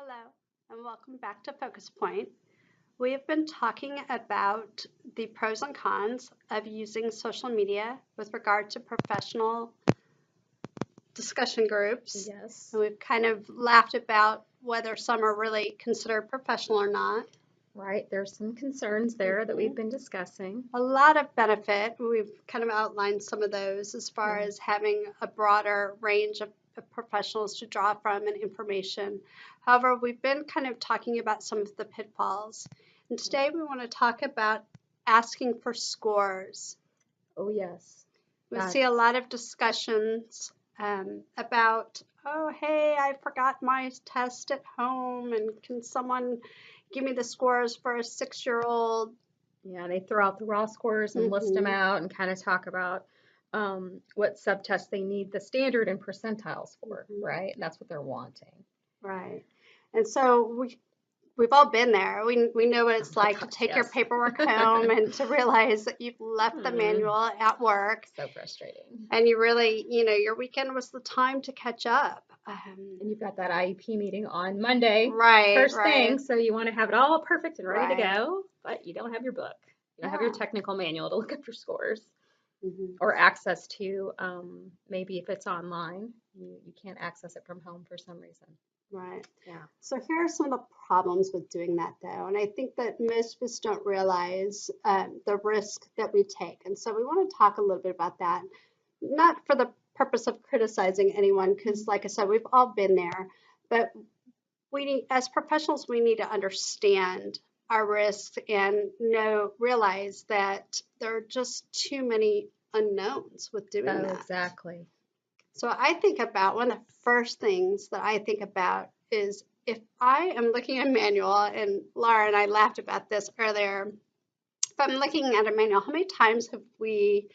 Hello, and welcome back to Focus Point. We have been talking about the pros and cons of using social media with regard to professional discussion groups. Yes, And we've kind of laughed about whether some are really considered professional or not. right. There's some concerns there that we've Mhm. been discussing. A lot of benefit. We've kind of outlined some of those as far Yeah. as having a broader range of professionals to draw from and information. However, we've been kind of talking about some of the pitfalls. And today we want to talk about asking for scores. Oh, yes. We That, see a lot of discussions about, oh, hey, I forgot my test at home, and can someone give me the scores for a 6-year-old? yeah, they throw out the raw scores and list them Mm-hmm. out and kind of talk about what subtests they need the standard and percentiles for, Mm-hmm. right? That's what they're wanting. Right. And so we've all been there. We know what Oh it's my like to gosh, take your yes. paperwork home and to realize that you've left the Hmm, manual at work, so frustrating. and you really, your weekend was the time to catch up. And you've got that IEP meeting on Monday, Right, first right, thing, so you want to have it all perfect and ready to right. go, but you don't have your book. You don't have your Yeah. technical manual to look up your scores. Hmm. Or access to maybe if it's online, you can't access it from home for some reason. Right. Yeah. So here are some of the problems with doing that, though, and I think that most of us don't realize the risk that we take. And so we want to talk a little bit about that, not for the purpose of criticizing anyone, because, like I said, we've all been there. But we need, as professionals, we need to understand our risks and realize that there are just too many unknowns with doing Oh, that. exactly. So I think about one of the first things that I think about is if I am looking at a manual, and Laura and I laughed about this earlier. If I'm looking at a manual, how many times have we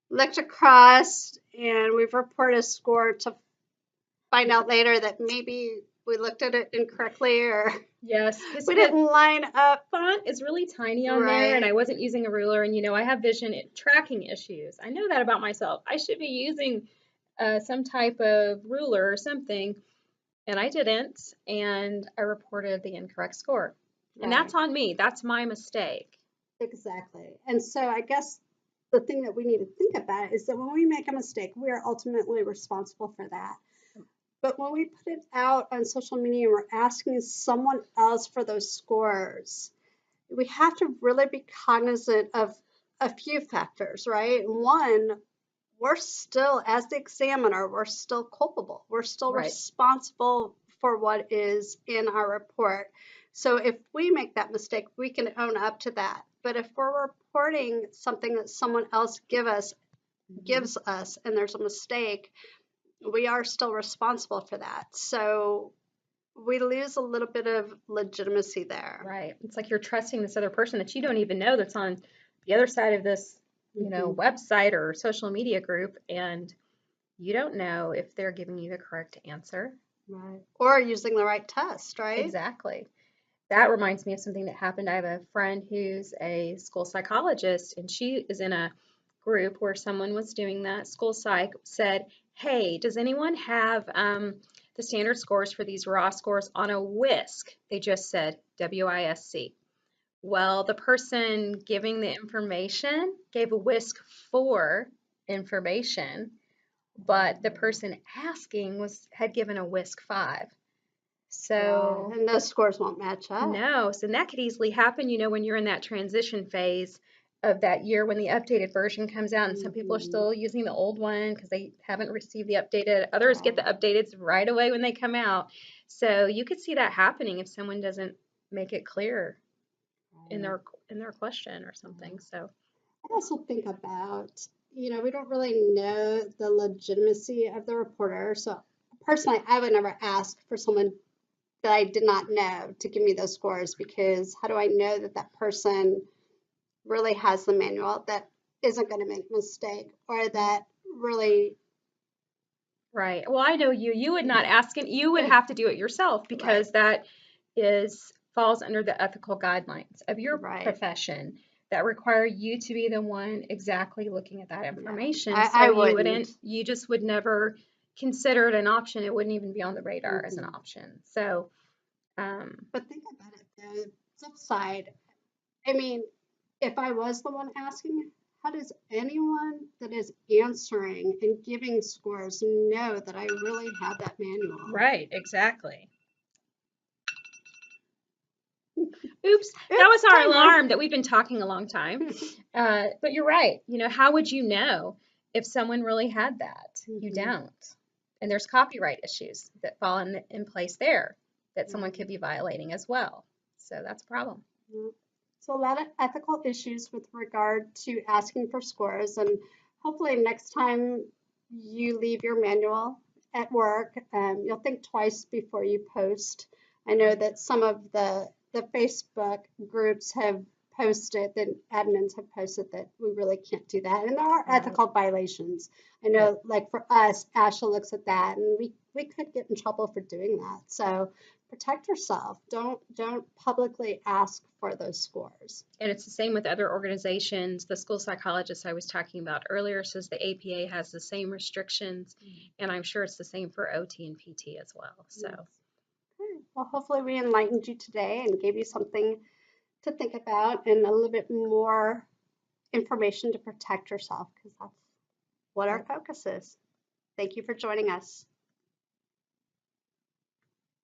looked across and we've reported a score to find out later that maybe we looked at it incorrectly or Yes, because we the didn't line up font is really tiny on there, and right? I wasn't using a ruler, and I have tracking issues. I know that about myself. I should be using some type of ruler or something, and I didn't, and I reported the incorrect score. And Right, that's on me. That's my mistake. exactly. And so I guess the thing that we need to think about is that when we make a mistake, we are ultimately responsible for that. But when we put it out on social media and we're asking someone else for those scores, we have to really be cognizant of a few factors, right? One, we're still, as the examiner, we're still culpable. We're still Right. responsible for what is in our report. So if we make that mistake, we can own up to that. But if we're reporting something that someone else Hmm. gives us and there's a mistake, we are still responsible for that. So we lose a little bit of legitimacy there. Right. It's like you're trusting this other person that you don't even know that's on the other side of this, Hmm. website or social media group, and you don't know if they're giving you the correct answer. Right. Or using the right test, right? Exactly. That reminds me of something that happened. I have a friend who's a school psychologist, and she is in a group where someone was doing that. School psych said, "Hey, does anyone have the standard scores for these raw scores on a WISC?" They just said WISC. Well, the person giving the information gave a WISC 4 information, but the person asking had given a WISC 5. Yeah. So And those scores won't match up. no, so that could easily happen, when you're in that transition phase of that year when the updated version comes out, and some people are Hmm. still using the old one because they haven't received the updated. Others get the Right. updated right away when they come out. So you could see that happening if someone doesn't make it clear in Right. their question or something. Yeah. So I also think about, we don't really know the legitimacy of the reporter. So personally, I would never ask for someone that I did not know to give me those scores, because how do I know that that person really has the manual, that isn't going to make a mistake, or that really, right. Well, I know you would not ask it. You would have to do it yourself right, because that is falls under the ethical guidelines of your right. profession that require you to be the one exactly looking at that No, information. I So wouldn't. you just would never considered an option, it wouldn't even be on the radar as an Mhm. option. So, But think about it, the flip side. I mean, if I was the one asking, how does anyone that is answering and giving scores know that I really have that manual? right, exactly. Oops, that was Oops, our timer. alarm that we've been talking a long time. But you're right. How would you know if someone really had that? You Mhm. don't. And there's copyright issues that fall in place there that someone Right. could be violating as well. So that's a problem. Yeah. So a lot of ethical issues with regard to asking for scores, and hopefully next time you leave your manual at work, you'll think twice before you post. I know Right. that some of the Facebook groups have posted, the admins have posted that we really can't do that, and there are Right. ethical violations. I Right. know, like for us, Asha looks at that, and we could get in trouble for doing that. So protect yourself. Don't publicly ask for those scores. And it's the same with other organizations. The school psychologist I was talking about earlier says the APA has the same restrictions, and I'm sure it's the same for OT and PT as well. So, Yes. Okay. Well, hopefully we enlightened you today and gave you something to think about and a little bit more information to protect yourself because that's what our yep. focus is. Thank you for joining us.